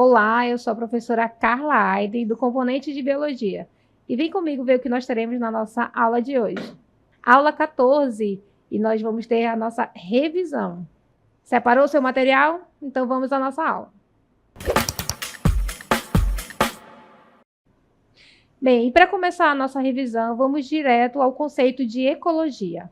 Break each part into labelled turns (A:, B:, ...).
A: Olá, eu sou a professora Carla Aiden, do componente de Biologia. E vem comigo ver o que nós teremos na nossa aula de hoje. Aula 14, e nós vamos ter a nossa revisão. Separou o seu material? Então vamos à nossa aula. Bem, e para começar a nossa revisão, vamos direto ao conceito de ecologia.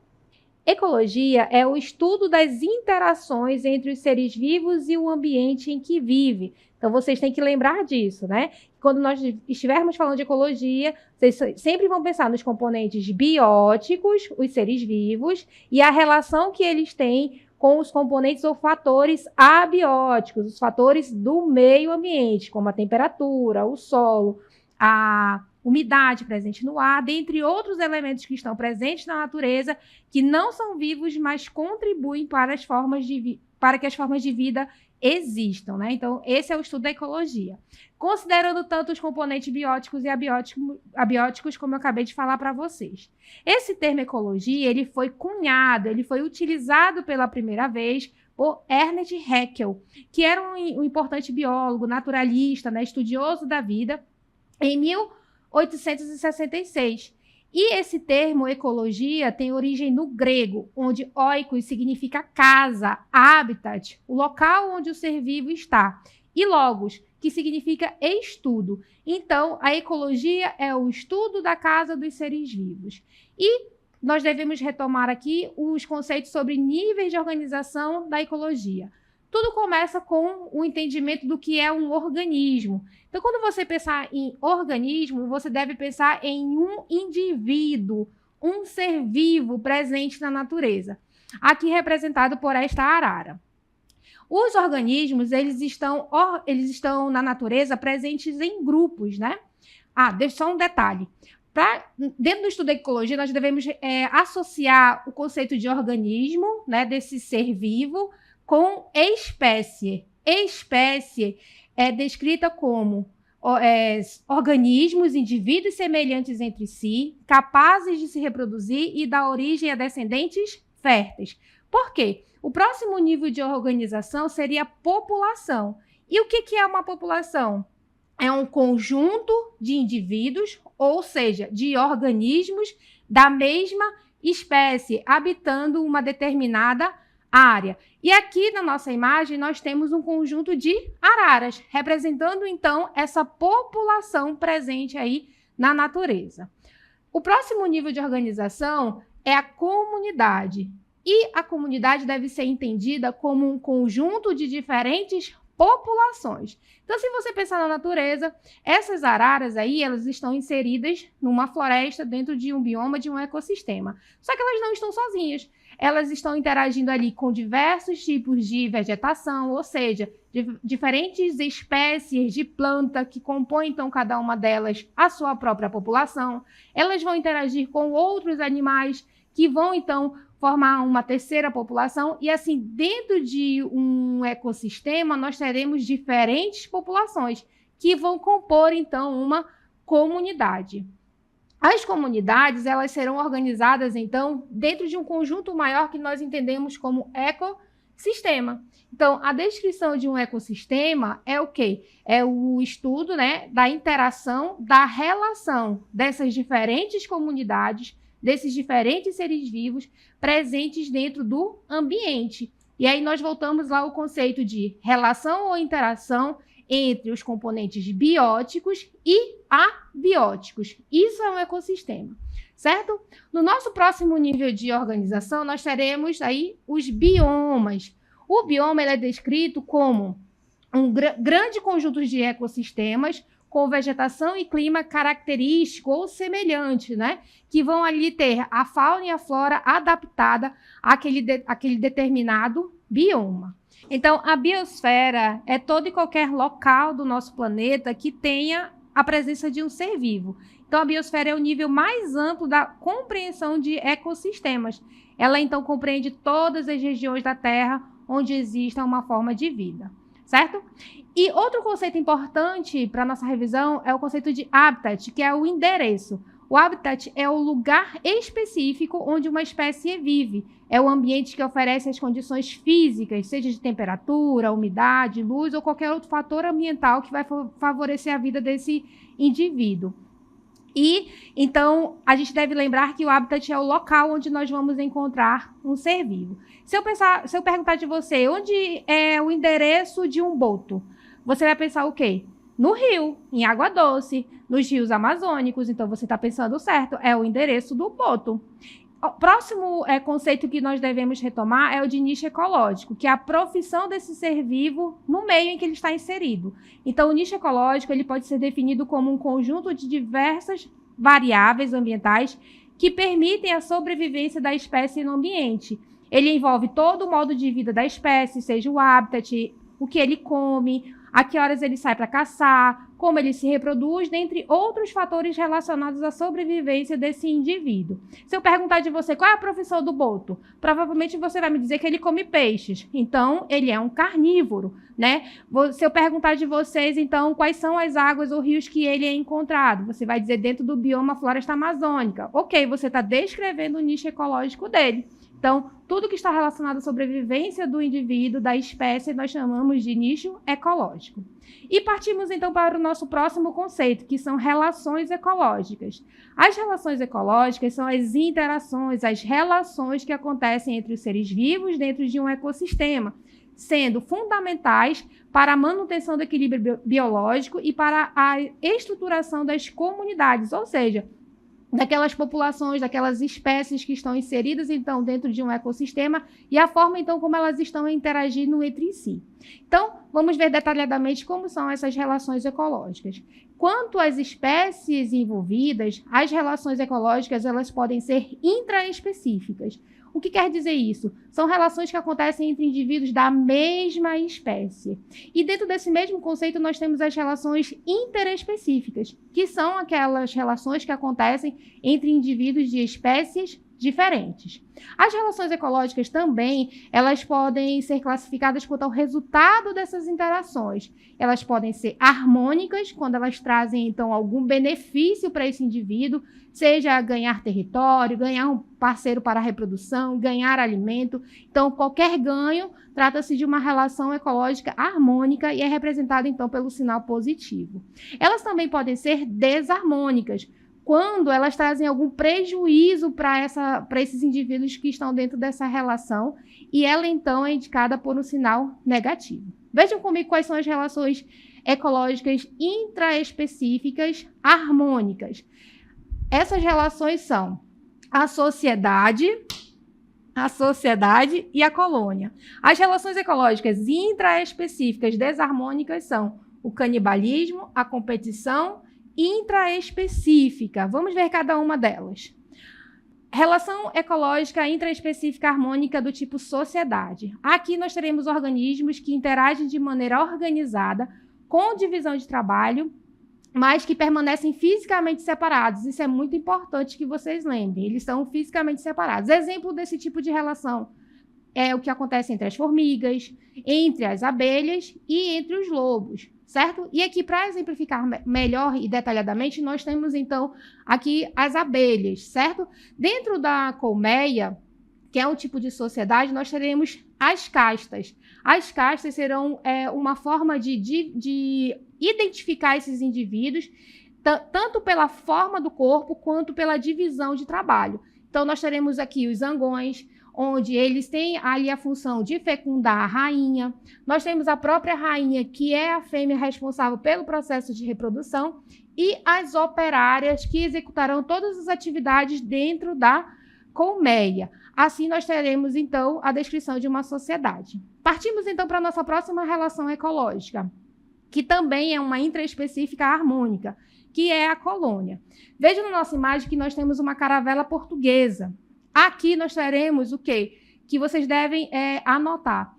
A: Ecologia é o estudo das interações entre os seres vivos e o ambiente em que vive. Então, vocês têm que lembrar disso, né? Quando nós estivermos falando de ecologia, vocês sempre vão pensar nos componentes bióticos, os seres vivos, e a relação que eles têm com os componentes ou fatores abióticos, os fatores do meio ambiente, como a temperatura, o solo, a umidade presente no ar, dentre outros elementos que estão presentes na natureza, que não são vivos, mas contribuem para que as formas de vida existam, né? Então, esse é o estudo da ecologia. Considerando tanto os componentes bióticos e abióticos, como eu acabei de falar para vocês. Esse termo ecologia, ele foi cunhado, ele foi utilizado pela primeira vez por Ernest Haeckel, que era um importante biólogo, naturalista, né, estudioso da vida, em 1866. E esse termo ecologia tem origem no grego, onde oikos significa casa, habitat, o local onde o ser vivo está, e logos, que significa estudo. Então, a ecologia é o estudo da casa dos seres vivos. E nós devemos retomar aqui os conceitos sobre níveis de organização da ecologia. Tudo começa com o entendimento do que é um organismo. Então, quando você pensar em organismo, você deve pensar em um indivíduo, um ser vivo presente na natureza, aqui representado por esta arara. Os organismos, eles estão na natureza presentes em grupos, né? Só um detalhe. Dentro do estudo da ecologia, nós devemos associar o conceito de organismo, né, desse ser vivo, com espécie. Espécie é descrita como organismos, indivíduos semelhantes entre si, capazes de se reproduzir e dar origem a descendentes férteis. Por quê? O próximo nível de organização seria a população. E o que é uma população? É um conjunto de indivíduos, ou seja, de organismos da mesma espécie, habitando uma determinada área. E aqui na nossa imagem nós temos um conjunto de araras, representando então essa população presente aí na natureza. O próximo nível de organização é a comunidade. E a comunidade deve ser entendida como um conjunto de diferentes populações. Então, se você pensar na natureza, essas araras aí, elas estão inseridas numa floresta dentro de um bioma, de um ecossistema. Só que elas não estão sozinhas. Elas estão interagindo ali com diversos tipos de vegetação, ou seja, diferentes espécies de planta que compõem, então, cada uma delas a sua própria população. Elas vão interagir com outros animais que vão, então, formar uma terceira população. E, assim, dentro de um ecossistema, nós teremos diferentes populações que vão compor, então, uma comunidade. As comunidades, elas serão organizadas, então, dentro de um conjunto maior que nós entendemos como ecossistema. Então, a descrição de um ecossistema é o quê? É o estudo, né, da interação, da relação dessas diferentes comunidades, desses diferentes seres vivos presentes dentro do ambiente. E aí nós voltamos lá ao conceito de relação ou interação entre os componentes bióticos e abióticos. Isso é um ecossistema, certo? No nosso próximo nível de organização, nós teremos aí os biomas. O bioma ele é descrito como um grande conjunto de ecossistemas com vegetação e clima característico ou semelhante, né? Que vão ali ter a fauna e a flora adaptada àquele determinado bioma. Então, a biosfera é todo e qualquer local do nosso planeta que tenha a presença de um ser vivo. Então, a biosfera é o nível mais amplo da compreensão de ecossistemas. Ela, então, compreende todas as regiões da Terra onde exista uma forma de vida, certo? E outro conceito importante para a nossa revisão é o conceito de habitat, que é o endereço. O habitat é o lugar específico onde uma espécie vive. É o ambiente que oferece as condições físicas, seja de temperatura, umidade, luz ou qualquer outro fator ambiental que vai favorecer a vida desse indivíduo. E, então, a gente deve lembrar que o habitat é o local onde nós vamos encontrar um ser vivo. Se eu perguntar de você, onde é o endereço de um boto? Você vai pensar o quê? No rio, em água doce, nos rios amazônicos. Então, você está pensando certo, é o endereço do boto. O próximo conceito que nós devemos retomar é o de nicho ecológico, que é a profissão desse ser vivo no meio em que ele está inserido. Então, o nicho ecológico ele pode ser definido como um conjunto de diversas variáveis ambientais que permitem a sobrevivência da espécie no ambiente. Ele envolve todo o modo de vida da espécie, seja o habitat, o que ele come, a que horas ele sai para caçar, como ele se reproduz, dentre outros fatores relacionados à sobrevivência desse indivíduo. Se eu perguntar de você qual é a profissão do boto, provavelmente você vai me dizer que ele come peixes. Então, ele é um carnívoro, né? Se eu perguntar de vocês, então, quais são as águas ou rios que ele é encontrado, você vai dizer dentro do bioma floresta amazônica. Ok, você está descrevendo o nicho ecológico dele. Então, tudo que está relacionado à sobrevivência do indivíduo, da espécie, nós chamamos de nicho ecológico. E partimos, então, para o nosso próximo conceito, que são relações ecológicas. As relações ecológicas são as interações, as relações que acontecem entre os seres vivos dentro de um ecossistema, sendo fundamentais para a manutenção do equilíbrio biológico e para a estruturação das comunidades, ou seja, daquelas populações, daquelas espécies que estão inseridas, então, dentro de um ecossistema e a forma, então, como elas estão interagindo entre si. Então, vamos ver detalhadamente como são essas relações ecológicas. Quanto às espécies envolvidas, as relações ecológicas, elas podem ser intraespecíficas. O que quer dizer isso? São relações que acontecem entre indivíduos da mesma espécie. E dentro desse mesmo conceito, nós temos as relações interespecíficas, que são aquelas relações que acontecem entre indivíduos de espécies diferentes. As relações ecológicas também, elas podem ser classificadas quanto ao resultado dessas interações. Elas podem ser harmônicas, quando elas trazem, então, algum benefício para esse indivíduo, seja ganhar território, ganhar um parceiro para a reprodução, ganhar alimento. Então, qualquer ganho trata-se de uma relação ecológica harmônica e é representada, então, pelo sinal positivo. Elas também podem ser desarmônicas, quando elas trazem algum prejuízo para esses indivíduos que estão dentro dessa relação, e ela, então, é indicada por um sinal negativo. Vejam comigo quais são as relações ecológicas intraespecíficas harmônicas. Essas relações são a sociedade e a colônia. As relações ecológicas intraespecíficas desarmônicas são o canibalismo, a competição intraespecífica. Vamos ver cada uma delas. Relação ecológica intraespecífica harmônica do tipo sociedade. Aqui nós teremos organismos que interagem de maneira organizada, com divisão de trabalho, mas que permanecem fisicamente separados. Isso é muito importante que vocês lembrem. Eles são fisicamente separados. Exemplo desse tipo de relação é o que acontece entre as formigas, entre as abelhas e entre os lobos, certo? E aqui, para exemplificar melhor e detalhadamente, nós temos, então, aqui as abelhas, certo? Dentro da colmeia, que é um tipo de sociedade, nós teremos as castas. As castas serão uma forma de identificar esses indivíduos, tanto pela forma do corpo, quanto pela divisão de trabalho. Então, nós teremos aqui os zangões, onde eles têm ali a função de fecundar a rainha. Nós temos a própria rainha, que é a fêmea responsável pelo processo de reprodução, e as operárias, que executarão todas as atividades dentro da colmeia. Assim, nós teremos, então, a descrição de uma sociedade. Partimos, então, para a nossa próxima relação ecológica, que também é uma intraespecífica harmônica, que é a colônia. Veja na nossa imagem que nós temos uma caravela portuguesa. Aqui nós teremos o quê? Que vocês devem anotar.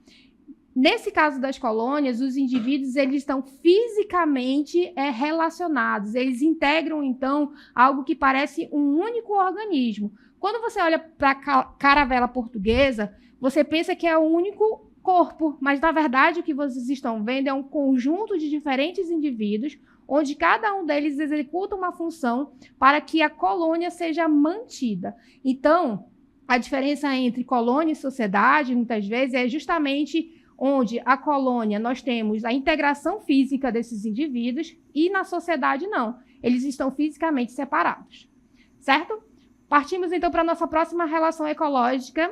A: Nesse caso das colônias, os indivíduos eles estão fisicamente relacionados. Eles integram, então, algo que parece um único organismo. Quando você olha para a caravela portuguesa, você pensa que é um único corpo, mas, na verdade, o que vocês estão vendo é um conjunto de diferentes indivíduos, onde cada um deles executa uma função para que a colônia seja mantida. Então, a diferença entre colônia e sociedade, muitas vezes, é justamente onde a colônia nós temos a integração física desses indivíduos e na sociedade não. Eles estão fisicamente separados, certo? Partimos então para a nossa próxima relação ecológica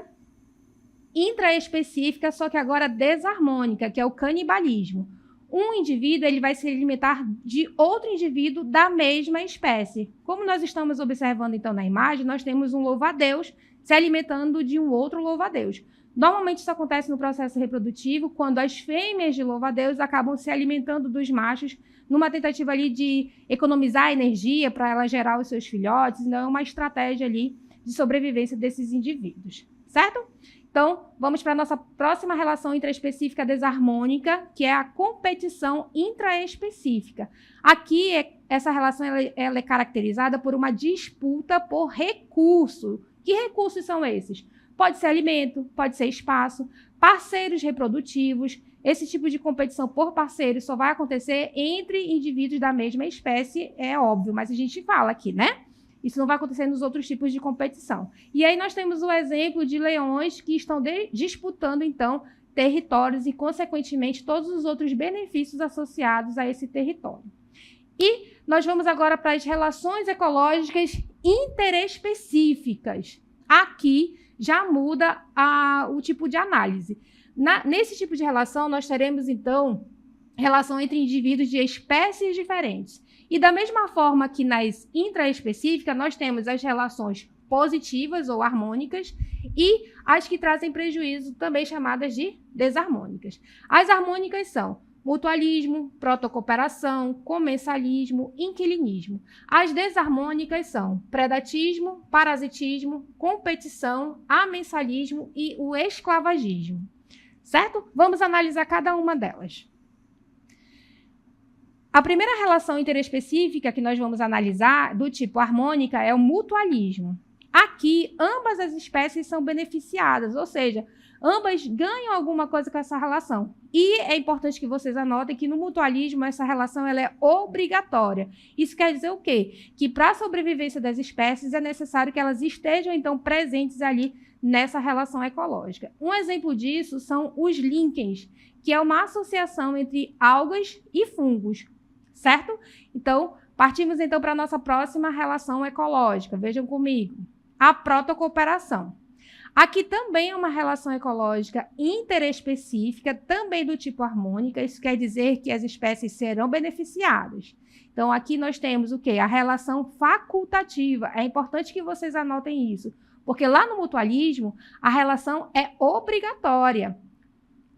A: intraespecífica, só que agora desarmônica, que é o canibalismo. Um indivíduo ele vai se alimentar de outro indivíduo da mesma espécie. Como nós estamos observando então na imagem, nós temos um louva-a-Deus se alimentando de um outro louva-a-Deus. Normalmente isso acontece no processo reprodutivo, quando as fêmeas de louva-a-Deus acabam se alimentando dos machos numa tentativa ali de economizar energia para ela gerar os seus filhotes. Então, é uma estratégia ali de sobrevivência desses indivíduos, certo? Então, vamos para a nossa próxima relação intraespecífica desarmônica, que é a competição intraespecífica. Aqui, essa relação ela é caracterizada por uma disputa por recurso. Que recursos são esses? Pode ser alimento, pode ser espaço, parceiros reprodutivos. Esse tipo de competição por parceiros só vai acontecer entre indivíduos da mesma espécie, é óbvio, mas a gente fala aqui, né? Isso não vai acontecer nos outros tipos de competição. E aí nós temos o exemplo de leões que estão disputando, então, territórios e, consequentemente, todos os outros benefícios associados a esse território. E nós vamos agora para as relações ecológicas interespecíficas. Aqui já muda o tipo de análise. Nesse tipo de relação, nós teremos, então, relação entre indivíduos de espécies diferentes. E da mesma forma que nas intraespecíficas, nós temos as relações positivas ou harmônicas e as que trazem prejuízo, também chamadas de desarmônicas. As harmônicas são mutualismo, protocooperação, comensalismo, inquilinismo. As desarmônicas são predatismo, parasitismo, competição, amensalismo e o esclavagismo. Certo? Vamos analisar cada uma delas. A primeira relação interespecífica que nós vamos analisar do tipo harmônica é o mutualismo. Aqui, ambas as espécies são beneficiadas, ou seja, ambas ganham alguma coisa com essa relação. E é importante que vocês anotem que no mutualismo essa relação ela é obrigatória. Isso quer dizer o quê? Que para a sobrevivência das espécies é necessário que elas estejam, então, presentes ali nessa relação ecológica. Um exemplo disso são os líquens, que é uma associação entre algas e fungos, certo? Então, partimos então para a nossa próxima relação ecológica. Vejam comigo. A protocooperação. Aqui também é uma relação ecológica interespecífica, também do tipo harmônica. Isso quer dizer que as espécies serão beneficiadas. Então, aqui nós temos o quê? A relação facultativa. É importante que vocês anotem isso, porque lá no mutualismo, a relação é obrigatória.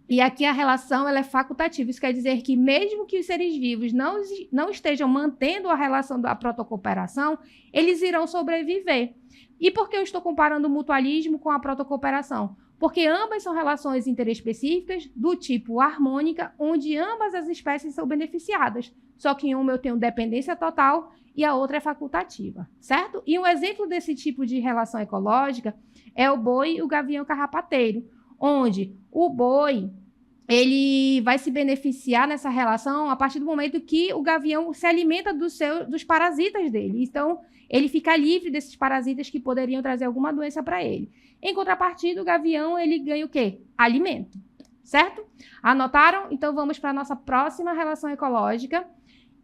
A: E aqui a relação ela é facultativa. Isso quer dizer que mesmo que os seres vivos não estejam mantendo a relação da protocooperação, eles irão sobreviver. E por que eu estou comparando o mutualismo com a protocooperação? Porque ambas são relações interespecíficas do tipo harmônica, onde ambas as espécies são beneficiadas. Só que em uma eu tenho dependência total e a outra é facultativa, certo? E um exemplo desse tipo de relação ecológica é o boi e o gavião carrapateiro, onde o boi ele vai se beneficiar nessa relação a partir do momento que o gavião se alimenta dos parasitas dele. Então, ele fica livre desses parasitas que poderiam trazer alguma doença para ele. Em contrapartida, o gavião ele ganha o quê? Alimento, certo? Anotaram? Então, vamos para a nossa próxima relação ecológica,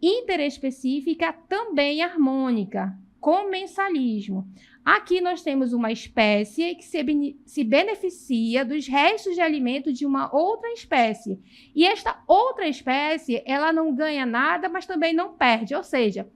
A: interespecífica, também harmônica, comensalismo. Aqui nós temos uma espécie que se beneficia dos restos de alimento de uma outra espécie. E esta outra espécie, ela não ganha nada, mas também não perde. Ou seja,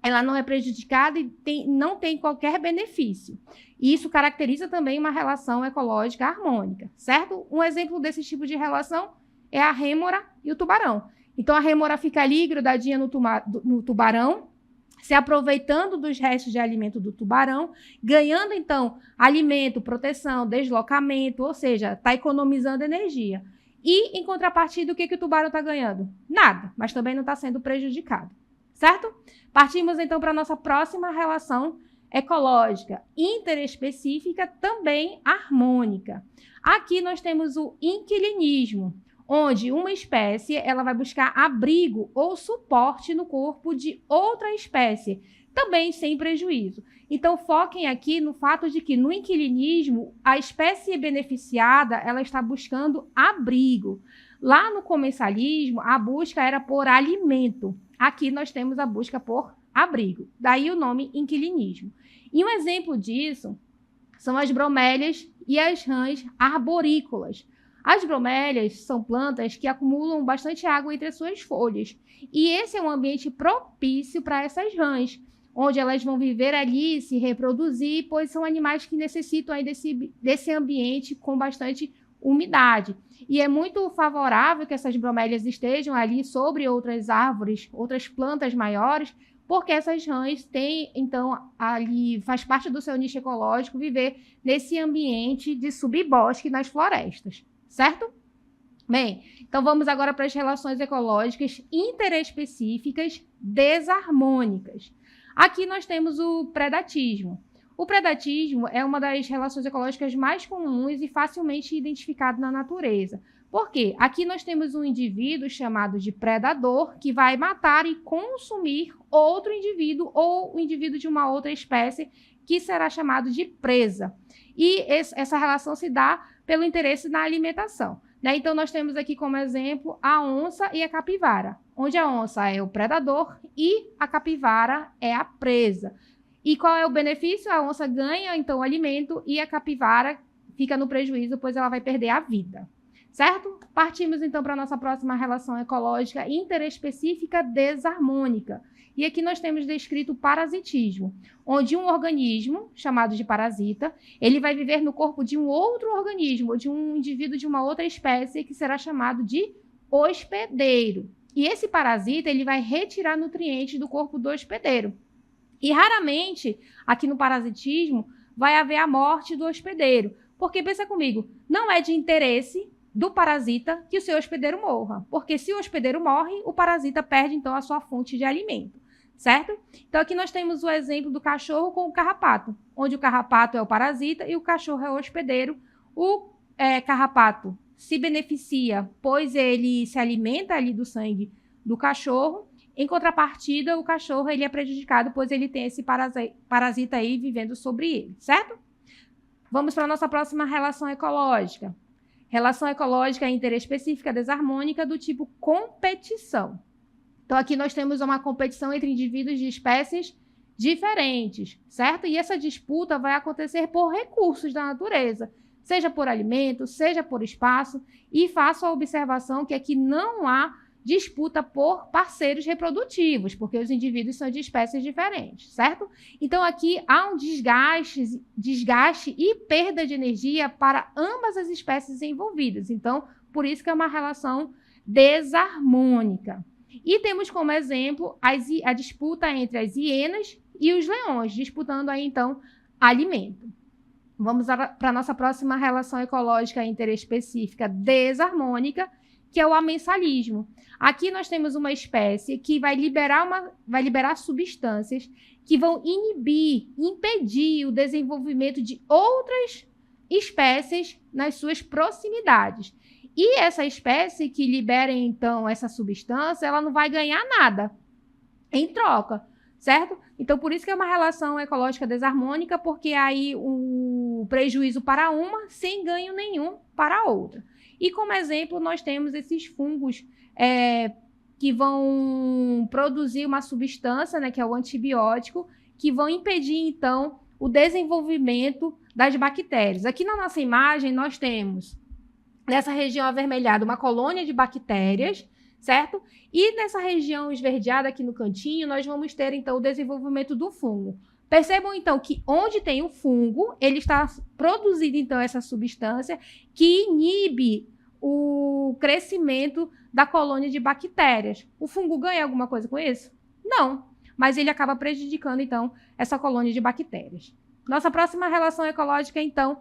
A: ela não é prejudicada e não tem qualquer benefício. E isso caracteriza também uma relação ecológica harmônica, certo? Um exemplo desse tipo de relação é a rêmora e o tubarão. Então, a rêmora fica ali grudadinha no tubarão, se aproveitando dos restos de alimento do tubarão, ganhando, então, alimento, proteção, deslocamento, ou seja, está economizando energia. E, em contrapartida, o que o tubarão está ganhando? Nada, mas também não está sendo prejudicado, certo? Partimos, então, para a nossa próxima relação ecológica, interespecífica, também harmônica. Aqui nós temos o inquilinismo, onde uma espécie ela vai buscar abrigo ou suporte no corpo de outra espécie, também sem prejuízo. Então, foquem aqui no fato de que, no inquilinismo, a espécie beneficiada ela está buscando abrigo. Lá no comensalismo, a busca era por alimento. Aqui nós temos a busca por abrigo. Daí o nome inquilinismo. E um exemplo disso são as bromélias e as rãs arborícolas. As bromélias são plantas que acumulam bastante água entre as suas folhas. E esse é um ambiente propício para essas rãs, onde elas vão viver ali, se reproduzir, pois são animais que necessitam aí desse ambiente com bastante umidade. E é muito favorável que essas bromélias estejam ali sobre outras árvores, outras plantas maiores, porque essas rãs têm, então, ali, faz parte do seu nicho ecológico viver nesse ambiente de subbosque nas florestas, certo? Bem, então vamos agora para as relações ecológicas interespecíficas desarmônicas. Aqui nós temos o predatismo. O predatismo é uma das relações ecológicas mais comuns e facilmente identificado na natureza. Por quê? Aqui nós temos um indivíduo chamado de predador que vai matar e consumir outro indivíduo ou o indivíduo de uma outra espécie que será chamado de presa. E essa relação se dá pelo interesse na alimentação, né? Então, nós temos aqui como exemplo a onça e a capivara, onde a onça é o predador e a capivara é a presa. E qual é o benefício? A onça ganha, então, o alimento e a capivara fica no prejuízo, pois ela vai perder a vida, certo? Partimos, então, para a nossa próxima relação ecológica interespecífica desarmônica. E aqui nós temos descrito o parasitismo, onde um organismo, chamado de parasita, ele vai viver no corpo de um outro organismo, de um indivíduo de uma outra espécie, que será chamado de hospedeiro. E esse parasita, ele vai retirar nutrientes do corpo do hospedeiro. E raramente, aqui no parasitismo, vai haver a morte do hospedeiro. Porque, pensa comigo, não é de interesse do parasita que o seu hospedeiro morra. Porque se o hospedeiro morre, o parasita perde, então, a sua fonte de alimento, certo? Então, aqui nós temos o exemplo do cachorro com o carrapato, onde o carrapato é o parasita e o cachorro é o hospedeiro. O carrapato se beneficia, pois ele se alimenta ali do sangue do cachorro. Em contrapartida, o cachorro ele é prejudicado, pois ele tem esse parasita aí vivendo sobre ele, certo? Vamos para a nossa próxima relação ecológica. Relação ecológica interespecífica desarmônica do tipo competição. Então, aqui nós temos uma competição entre indivíduos de espécies diferentes, certo? E essa disputa vai acontecer por recursos da natureza, seja por alimento, seja por espaço, e faço a observação que aqui não há disputa por parceiros reprodutivos, porque os indivíduos são de espécies diferentes, certo? Então, aqui há um desgaste e perda de energia para ambas as espécies envolvidas. Então, por isso que é uma relação desarmônica. E temos como exemplo a disputa entre as hienas e os leões, disputando aí, então, alimento. Vamos para a nossa próxima relação ecológica interespecífica desarmônica, que é o amensalismo. Aqui nós temos uma espécie que vai liberar substâncias que vão impedir o desenvolvimento de outras espécies nas suas proximidades. E essa espécie que libera, então, essa substância, ela não vai ganhar nada em troca, certo? Então, por isso que é uma relação ecológica desarmônica, porque aí o prejuízo para uma sem ganho nenhum para a outra. E como exemplo, nós temos esses fungos que vão produzir uma substância, né, que é o antibiótico, que vão impedir, então, o desenvolvimento das bactérias. Aqui na nossa imagem, nós temos, nessa região avermelhada, uma colônia de bactérias, certo? E nessa região esverdeada aqui no cantinho, nós vamos ter, então, o desenvolvimento do fungo. Percebam, então, que onde tem o fungo, ele está produzindo, então, essa substância que inibe o crescimento da colônia de bactérias. O fungo ganha alguma coisa com isso? Não, mas ele acaba prejudicando, então, essa colônia de bactérias. Nossa próxima relação ecológica, então,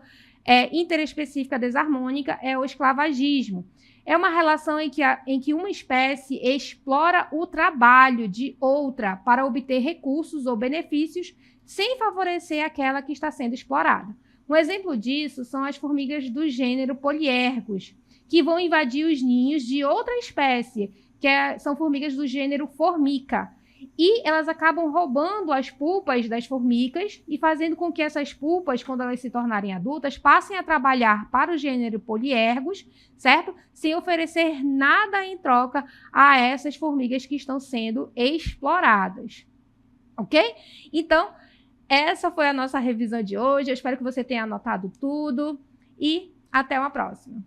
A: interespecífica desarmônica é o esclavagismo. É uma relação em que uma espécie explora o trabalho de outra para obter recursos ou benefícios sem favorecer aquela que está sendo explorada. Um exemplo disso são as formigas do gênero Polyergus, que vão invadir os ninhos de outra espécie, são formigas do gênero Formica. E elas acabam roubando as pulpas das formigas e fazendo com que essas pulpas, quando elas se tornarem adultas, passem a trabalhar para o gênero Polyergus, certo? Sem oferecer nada em troca a essas formigas que estão sendo exploradas. Ok? Então, essa foi a nossa revisão de hoje. Eu espero que você tenha anotado tudo e até uma próxima.